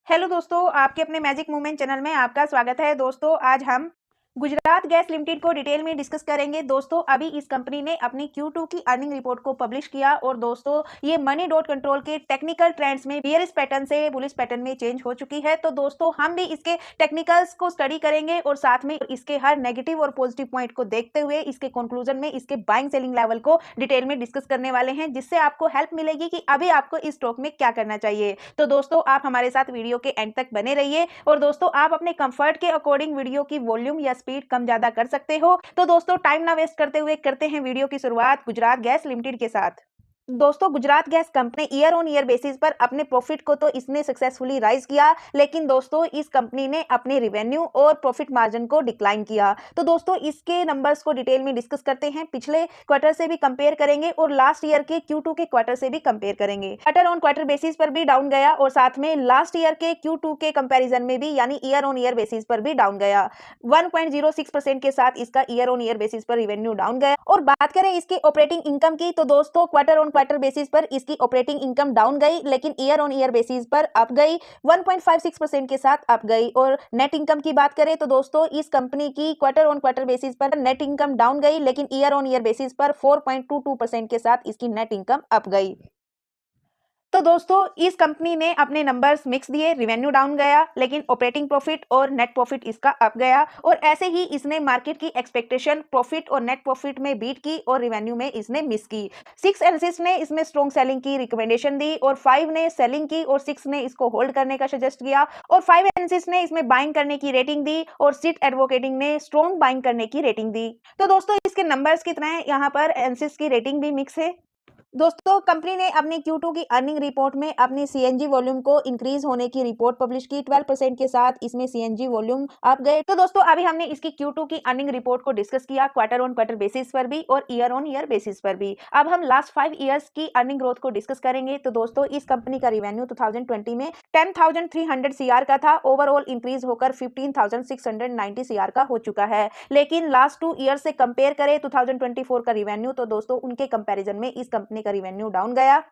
Hello दोस्तों, आपके अपने मैजिक मूवमेंट चैनल में आपका स्वागत है। दोस्तों, आज हम गुजरात गैस लिमिटेड को डिटेल में डिस्कस करेंगे। दोस्तों, अभी इस कंपनी ने अपनी Q2 की अर्निंग रिपोर्ट को पब्लिश किया और दोस्तों ये मनी डॉट कंट्रोल के टेक्निकल ट्रेंड्स में बियरिश पैटर्न से बुलिश पैटर्न में चेंज हो चुकी है। तो दोस्तों, हम भी इसके टेक्निकल्स को स्टडी करेंगे और साथ में इसके हर नेगेटिव और पॉजिटिव पॉइंट को देखते हुए इसके कंक्लूजन में इसके बाइंग सेलिंग लेवल को डिटेल में डिस्कस करने वाले हैं, जिससे आपको हेल्प मिलेगी कि अभी आपको इस स्टॉक में क्या करना चाहिए। तो दोस्तों, आप हमारे साथ वीडियो के एंड तक बने रहिए और दोस्तों आप अपने कंफर्ट के अकॉर्डिंग वीडियो की वॉल्यूम या स्पीड कम ज्यादा कर सकते हो। तो दोस्तों, टाइम ना वेस्ट करते हुए करते हैं वीडियो की शुरुआत गुजरात गैस लिमिटेड के साथ। दोस्तों, Gujarat gas company year on year basis पर अपने प्रॉफिट को तो इसने सक्सेसफुली राइज किया, लेकिन दोस्तों इस कंपनी ने अपने रिवेन्यू और प्रॉफिट मार्जिन को डिक्लाइन किया। तो दोस्तों इसके नंबर्स को डिटेल में डिस्कस करते हैं। पिछले क्वार्टर से भी कंपेयर करेंगे और लास्ट ईयर के Q2 के क्वार्टर से भी कंपेयर करेंगे। क्वार्टर ऑन क्वार्टर बेसिस पर भी डाउन गया और साथ में लास्ट ईयर के Q2 के कंपैरिजन में भी यानी ईयर ऑन ईयर बेसिस पर भी डाउन गया। 1.06% के साथ इसका ईयर ऑन ईयर बेसिस पर रिवेन्यू डाउन गया। और बात करें इसकी ऑपरेटिंग इनकम की, तो दोस्तों क्वार्टर ऑन क्वार्टर बेसिस पर इसकी ऑपरेटिंग इनकम डाउन गई, लेकिन ईयर ऑन ईयर बेसिस पर अप गई, 1.56% के साथ अप गई। और नेट इनकम की बात करें तो दोस्तों इस कंपनी की क्वार्टर ऑन क्वार्टर बेसिस पर नेट इनकम डाउन गई, लेकिन ईयर ऑन ईयर बेसिस पर 4.22% के साथ इसकी नेट इनकम अप गई। तो दोस्तों इस कंपनी ने अपने नंबर्स मिक्स दिए, रिवेन्यू डाउन गया लेकिन ऑपरेटिंग प्रॉफिट और नेट प्रॉफिट इसका अप गया। और ऐसे ही इसने मार्केट की एक्सपेक्टेशन प्रॉफिट और नेट प्रॉफिट में बीट की और रिवेन्यू में इसने मिस की। 6 एनालिस्ट ने इसमें स्ट्रॉन्ग सेलिंग की रिकमेंडेशन दी और 5 ने सेलिंग की और 6 ने इसको होल्ड करने का सजेस्ट किया और 5 एनालिस्ट ने इसमें बाइंग करने की रेटिंग दी और सिट एडवोकेटिंग ने स्ट्रॉन्ग बाइंग करने की रेटिंग दी। तो दोस्तों इसके नंबर्स कितना है, यहाँ पर एनालिस्ट की रेटिंग भी मिक्स है। दोस्तों कंपनी ने अपनी Q2 की अर्निंग रिपोर्ट में अपनी सीएनजी वॉल्यूम को इंक्रीज होने की रिपोर्ट पब्लिश की। 12% के साथ इसमें सीएनजी वॉल्यूम अप गए। तो दोस्तों अभी हमने इसकी Q2 की अर्निंग रिपोर्ट को डिस्कस किया क्वार्टर ऑन क्वार्टर बेसिस पर भी और ईयर ऑन ईयर बेसिस पर भी। अब हम लास्ट 5 ईयर्स की अर्निंग ग्रोथ को डिस्कस करेंगे। तो दोस्तों इस कंपनी का रिवेन्यू 2020 में 10,300 CR का था, ओवरऑल इंक्रीज होकर 15,690 CR का हो चुका है। लेकिन लास्ट 2 ईयर से कंपेयर करें 2024 का रिवेन्यू, तो दोस्तों उनके कंपैरिजन में इस कंपनी का रिवेन्यू डाउन गया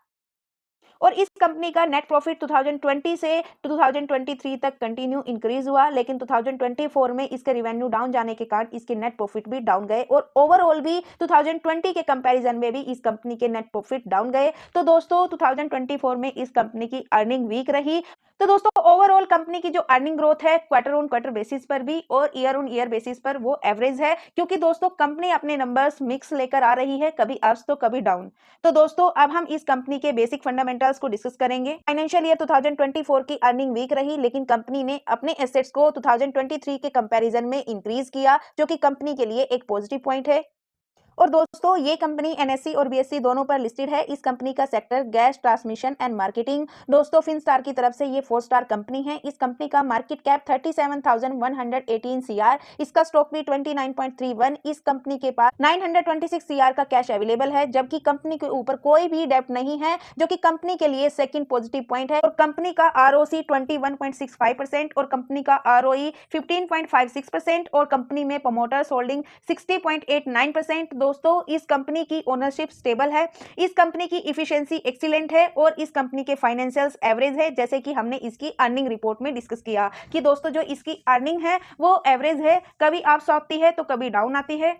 और इस कंपनी का नेट प्रॉफिट 2020 से 2023 तक कंटिन्यू इंक्रीज हुआ, लेकिन 2024 में इसके रिवेन्यू डाउन जाने के कारण इसके नेट प्रॉफिट भी डाउन गए और ओवरऑल भी 2020 के कंपैरिजन में भी इस कंपनी के नेट प्रॉफिट डाउन गए। तो दोस्तों 2024 में इस कंपनी की अर्निंग वीक रही। तो दोस्तों ओवरऑल कंपनी की जो अर्निंग ग्रोथ है क्वार्टर ऑन क्वार्टर बेसिस पर भी और ईयर ऑन ईयर बेसिस पर वो एवरेज है, क्योंकि दोस्तों कंपनी अपने नंबर्स मिक्स लेकर आ रही है, कभी अप्स तो कभी डाउन। तो दोस्तों अब हम इस कंपनी के बेसिक फंडामेंटल्स को डिस्कस करेंगे। फाइनेंशियल ईयर 2024 की अर्निंग वीक रही, लेकिन कंपनी ने अपने एसेट्स को 2023 के कंपैरिजन में इंक्रीज किया, जो कि कंपनी के लिए एक पॉजिटिव पॉइंट है। और दोस्तों ये कंपनी एनएससी और बीएससी दोनों पर लिस्टेड है। इस कंपनी का sector gas transmission and marketing. दोस्तों फिनस्टार की तरफ से ये 4 स्टार कंपनी है। इस कंपनी का मार्केट कैप 37,118 सीआर, इसका स्टॉक भी 29.31। इस कंपनी के पास 926 सीआर का कैश अवेलेबल है, जबकि कंपनी के ऊपर कोई भी डेब्ट नहीं है, जो कि कंपनी के लिए सेकंड पॉजिटिव पॉइंट है। और कंपनी का आरओसी 21.65% और कंपनी का आरओई 15.56% और कंपनी में प्रमोटर्स होल्डिंग 60.89%। दोस्तों इस कंपनी की ओनरशिप स्टेबल है, इस कंपनी की इफिशिएंसी एक्सीलेंट है और इस कंपनी के फाइनेंशियल्स एवरेज है, जैसे कि हमने इसकी अर्निंग रिपोर्ट में डिस्कस किया कि दोस्तों जो इसकी अर्निंग है वो एवरेज है, कभी अप्स आती है तो कभी डाउन आती है।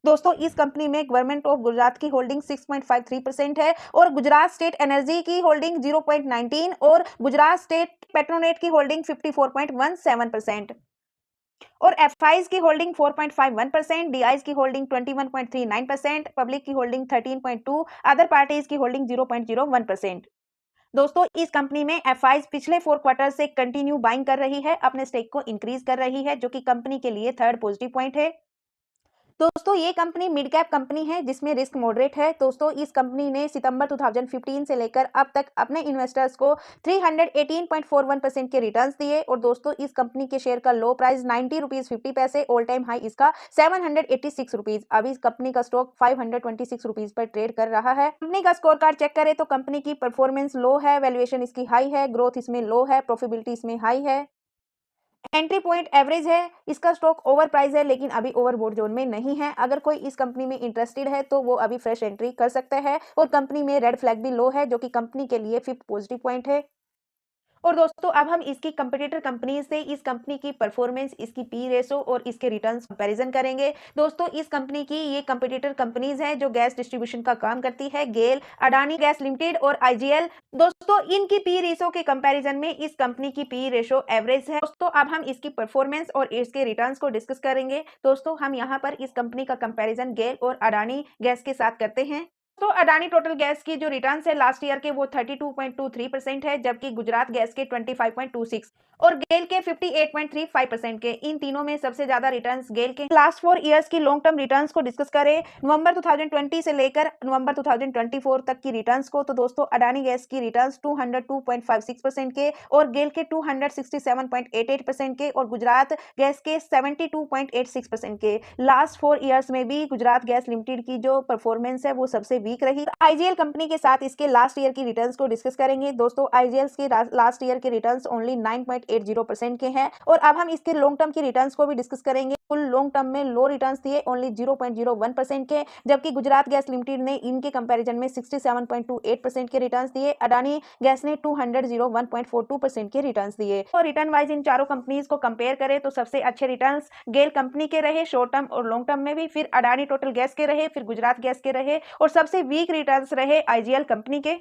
दोस्तों इस कंपनी में गवर्नमेंट ऑफ गुजरात की होल्डिंग 6.53% है और गुजरात स्टेट एनर्जी की होल्डिंग 0.19 और गुजरात स्टेट पेट्रोनेट की होल्डिंग 54.17% और एफआईज की होल्डिंग 4.51%, डीआईज की होल्डिंग 21.39%, पब्लिक की होल्डिंग 13.2, अदर पार्टीज की होल्डिंग 0.01%। दोस्तों इस कंपनी में एफआईज पिछले 4 क्वार्टर से कंटिन्यू बाइंग कर रही है, अपने स्टेक को इंक्रीज कर रही है, जो कि कंपनी के लिए थर्ड पॉजिटिव पॉइंट है। दोस्तों ये कंपनी मिड कैप कंपनी है जिसमें रिस्क मॉडरेट है। दोस्तों इस कंपनी ने सितंबर 2015 से लेकर अब तक अपने इन्वेस्टर्स को 318.41% के रिटर्न्स दिए और दोस्तों इस कंपनी के शेयर का लो प्राइस 90 रुपीज 50 पैसे, ऑल टाइम हाई इसका 786 रुपीज। अभी इस कंपनी का स्टॉक 526 रुपीज पर ट्रेड कर रहा है। कंपनी का स्कोर कार्ड चेक करें तो कंपनी की परफॉर्मेंस लो है, वैल्यूएशन इसकी हाई है, ग्रोथ इसमें लो है, प्रॉफिटेबिलिटी इसमें हाई है, एंट्री पॉइंट एवरेज है, इसका स्टॉक ओवर प्राइस है लेकिन अभी ओवरबोट जोन में नहीं है। अगर कोई इस कंपनी में इंटरेस्टेड है तो वो अभी फ्रेश एंट्री कर सकता है और कंपनी में रेड फ्लैग भी लो है, जो कि कंपनी के लिए फिफ्थ पॉजिटिव पॉइंट है। और दोस्तों अब हम इसकी कंपटीटर कंपनी से इस कंपनी की परफॉर्मेंस, इसकी पी रेशो और इसके रिटर्न्स कंपैरिजन करेंगे। दोस्तों इस कंपनी की ये कंपटीटर कंपनीज हैं जो गैस डिस्ट्रीब्यूशन का काम करती है, गेल, अडानी गैस लिमिटेड और आईजीएल। दोस्तों इनकी पी रेशो के कंपैरिजन में इस कंपनी की पी रेशो एवरेज है। दोस्तों अब हम इसकी परफॉर्मेंस और इसके रिटर्न्स को डिस्कस करेंगे। दोस्तों हम यहाँ पर इस कंपनी का कंपैरिजन गेल और अडानी गैस के साथ करते हैं। तो अडानी टोटल गैस की जो रिटर्न्स है लास्ट ईयर के वो 32.23% है, जबकि गुजरात गैस के 25.26 और गेल के 58.35% के। इन तीनों में सबसे ज्यादा रिटर्न्स गेल के। लास्ट 4 इयर्स की लॉन्ग टर्म रिटर्न्स को डिस्कस करें नवंबर 2020 से लेकर नवंबर 2024 तक की रिटर्न्स को, तो दोस्तों अडानी गैस की रिटर्न्स 202.56% के और गेल के 267.88% के और गुजरात गैस के 72.86% के। लास्ट 4 इयर्स में भी गुजरात गैस लिमिटेड की जो परफॉर्मेंस है वो सबसे वीक रही। आईजीएल कंपनी के साथ इसके लास्ट ईयर की रिटर्न्स को डिस्कस करेंगे। दोस्तों आईजीएल के लास्ट ईयर के रिटर्न्स ओनली 9.80% के हैं और अब हम इसके लॉन्ग टर्म की रिटर्न्स को भी डिस्कस करेंगे। फुल लॉन्ग टर्म में लो रिटर्न्स दिए ओनली 0.01% के, जबकि गुजरात गैस लिमिटेड ने इनके कंपैरिजन में 67.28% के रिटर्न्स दिए। अडानी गैस ने 201.42% के रिटर्न्स दिए। तो रिटर्न वाइज इन चारों कंपनीज को कंपेयर करें तो सबसे अच्छे रिटर्न्स गेल कंपनी के रहे शॉर्ट टर्म और लॉन्ग टर्म में भी, फिर अडानी टोटल गैस के रहे, फिर गुजरात गैस के रहे और सबसे वीक रिटर्न्स रहे आईजीएल कंपनी के।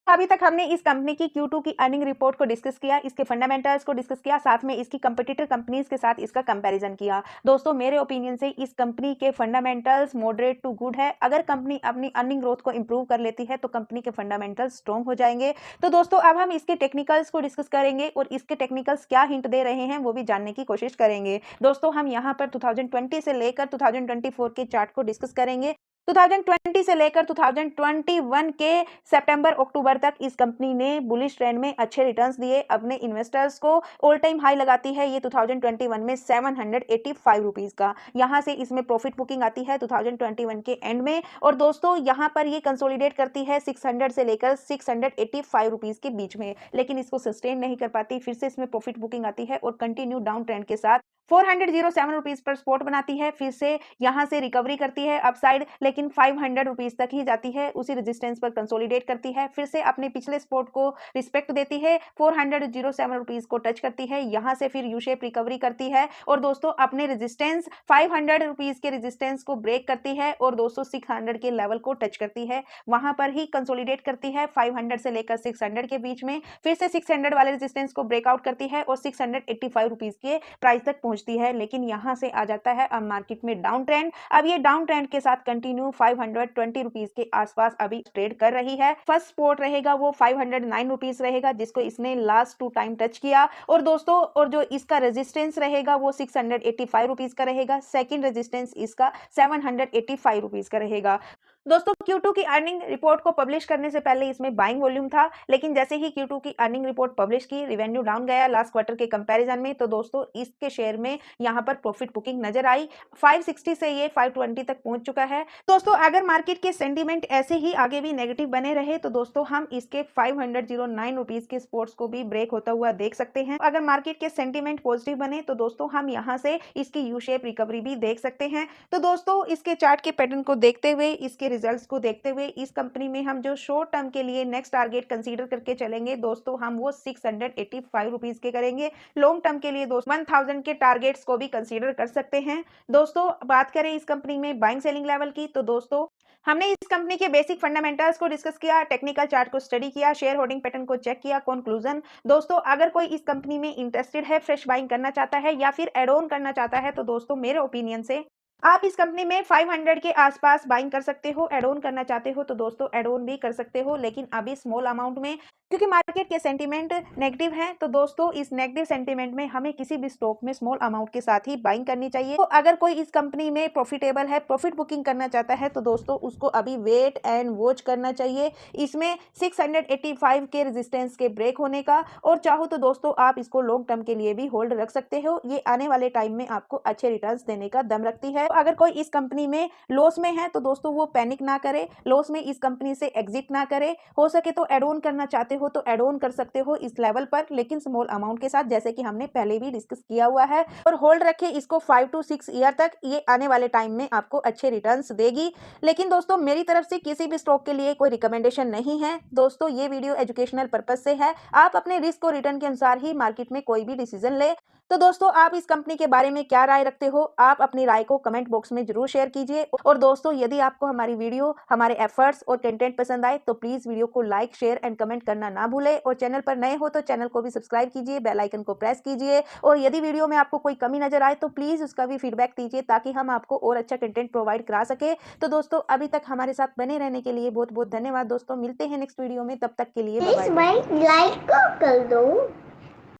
अभी तक हमने इस कंपनी की Q2 की अर्निंग रिपोर्ट को डिस्कस किया, इसके फंडामेंटल्स को डिस्कस किया, साथ में इसकी कंपटीटर कंपनीज के साथ इसका कंपैरिजन किया। दोस्तों मेरे ओपिनियन से इस कंपनी के फंडामेंटल्स मॉडरेट टू गुड है। अगर कंपनी अपनी अर्निंग ग्रोथ को इंप्रूव कर लेती है तो कंपनी के फंडामेंटल्स स्ट्रॉन्ग हो जाएंगे। तो दोस्तों अब हम इसके टेक्निकल्स को डिस्कस करेंगे और इसके टेक्निकल्स क्या हिंट दे रहे हैं वो भी जानने की कोशिश करेंगे। दोस्तों हम यहाँ पर 2020 से लेकर 2024 के चार्ट को डिस्कस करेंगे। 2020 से लेकर 2021 के सितंबर अक्टूबर तक इस कंपनी ने बुलिश ट्रेंड में अच्छे रिटर्न्स दिए, अपने इन्वेस्टर्स को ऑल टाइम हाई लगाती है ये 2021 में 785 रुपीस का। यहां से इसमें प्रॉफिट बुकिंग आती है 2021 के एंड में और दोस्तों यहां पर ये कंसोलिडेट करती है 600 से लेकर 685 रुपीस के बीच में, लेकिन इसको सस्टेन नहीं कर पाती। फिर से इसमें प्रॉफिट बुकिंग आती है और कंटिन्यू डाउन ट्रेंड के साथ 407 रुपीस पर स्पॉट बनाती है। फिर से यहां से रिकवरी करती है अपसाइड, लेकिन 500 रुपीस तक ही जाती है, उसी रेजिस्टेंस पर कंसोलिडेट करती है। फिर से अपने पिछले स्पॉट को रिस्पेक्ट देती है, 407 रुपीस को टच करती है, यहां से फिर यू शेप रिकवरी करती है और दोस्तों अपने रेजिस्टेंस 500 रुपीस के रेजिस्टेंस को ब्रेक करती है और दोस्तों 600 के लेवल को टच करती है, वहां पर ही कंसोलिडेट करती है 500 से लेकर 600 के बीच में। फिर से 600 वाले रेजिस्टेंस को ब्रेकआउट करती है और 685 रुपीस के प्राइस तक पहुंचती है, लेकिन यहां से आ जाता है अब मार्केट में डाउन ट्रेंड। अब ये डाउन ट्रेंड के साथ कंटिन्यू 520 रुपीस के आसपास अभी ट्रेड कर रही है। फर्स्ट स्पॉट रहेगा वो 509 रुपीस रहेगा, जिसको इसने लास्ट 2 टाइम टच किया और दोस्तों और जो इसका रेजिस्टेंस रहेगा वो 685 रुपीस का रहेगा। सेकंड रेजिस्टेंस इसका 785 रुपीस का रहेगा। दोस्तों Q2 की अर्निंग रिपोर्ट को पब्लिश करने से पहले इसमें बाइंग वॉल्यूम था, लेकिन जैसे ही Q2 की अर्निंग रिपोर्ट पब्लिश की रिवेन्यू डाउन गया लास्ट क्वार्टर के कंपैरिजन में, तो दोस्तों इसके शेयर में यहां पर प्रॉफिट बुकिंग नजर आई। 560 से ये 520 तक पहुंच चुका है। दोस्तों अगर मार्केट के सेंटीमेंट ऐसे ही आगे भी नेगेटिव बने रहे तो दोस्तों हम इसके 509 रुपीस के स्पोर्ट्स को भी ब्रेक होता हुआ देख सकते हैं। अगर मार्केट के सेंटीमेंट पॉजिटिव बने तो दोस्तों हम यहां से इसकी यू शेप रिकवरी भी देख सकते हैं। तो दोस्तों इसके चार्ट के पैटर्न को देखते हुए, इसके रिजल्ट्स को देखते हुए इस कंपनी में हम जो शॉर्ट टर्म के लिए नेक्स्ट टारगेट कंसीडर करके चलेंगे दोस्तों हम वो 685 रुपीस के करेंगे। लॉन्ग टर्म के लिए दोस्तों 1000 के टारगेट्स को भी कंसीडर कर सकते हैं। दोस्तों बात करें इस कंपनी में बाइंग सेलिंग लेवल की, तो दोस्तों हमने इस कंपनी के बेसिक फंडामेंटल्स को डिस्कस किया, टेक्निकल चार्ट को स्टडी किया, शेयर होल्डिंग पैटर्न को चेक किया। कंक्लूजन दोस्तों अगर कोई इस कंपनी में इंटरेस्टेड है, फ्रेश बाइंग करना चाहता है या फिर एड ऑन करना चाहता है, तो दोस्तों मेरे ओपिनियन से आप इस कंपनी में 500 के आसपास बाइंग कर सकते हो। एड ऑन करना चाहते हो तो दोस्तों एड ऑन भी कर सकते हो, लेकिन अभी स्मॉल अमाउंट में, क्योंकि मार्केट के सेंटीमेंट नेगेटिव है। तो दोस्तों इस नेगेटिव सेंटीमेंट में हमें किसी भी स्टॉक में स्मॉल अमाउंट के साथ ही बाइंग करनी चाहिए। तो अगर कोई इस कंपनी में प्रॉफिटेबल है, प्रॉफिट बुकिंग करना चाहता है, तो दोस्तों उसको अभी वेट एंड वॉच करना चाहिए इसमें 685 के रेजिस्टेंस के ब्रेक होने का, और चाहो तो दोस्तों आप इसको लॉन्ग टर्म के लिए भी होल्ड रख सकते हो। ये आने वाले टाइम में आपको अच्छे रिटर्न्स देने का दम रखती है। अगर कोई इस कंपनी में लॉस में है तो दोस्तों वो पैनिक ना करे, लॉस में इस कंपनी से एग्जिट ना करे। हो सके तो एड ऑन करना चाहते हो तो एड ऑन कर सकते हो इस लेवल पर, लेकिन स्मॉल अमाउंट के साथ, जैसे कि हमने पहले भी डिस्कस किया हुआ है। और होल्ड रखे इसको 5 to 6 ईयर तक, ये आने वाले टाइम में आपको अच्छे रिटर्न्स देगी। लेकिन दोस्तों मेरी तरफ से किसी भी स्टॉक के लिए कोई रिकमेंडेशन नहीं है दोस्तों, ये वीडियो एजुकेशनल पर्पज से है। आप अपने रिस्क और रिटर्न के अनुसार ही मार्केट में कोई भी डिसीजन ले। तो दोस्तों आप इस कंपनी के बारे में क्या राय रखते हो, आप अपनी राय को कमेंट बॉक्स में जरूर शेयर कीजिए। और दोस्तों यदि आपको हमारी वीडियो, हमारे एफर्ट्स और कंटेंट पसंद आए तो प्लीज वीडियो को लाइक, शेयर एंड कमेंट करना ना भूले। और चैनल पर नए हो तो चैनल को भी सब्सक्राइब कीजिए, बेल आइकन को प्रेस कीजिए। और यदि वीडियो में आपको कोई कमी नजर आए तो प्लीज उसका भी फीडबैक दीजिए, ताकि हम आपको और अच्छा कंटेंट प्रोवाइड करा सके। तो दोस्तों अभी तक हमारे साथ बने रहने के लिए बहुत बहुत धन्यवाद दोस्तों। मिलते हैं नेक्स्ट वीडियो में, तब तक के लिए बाय बाय। लाइक कर दो।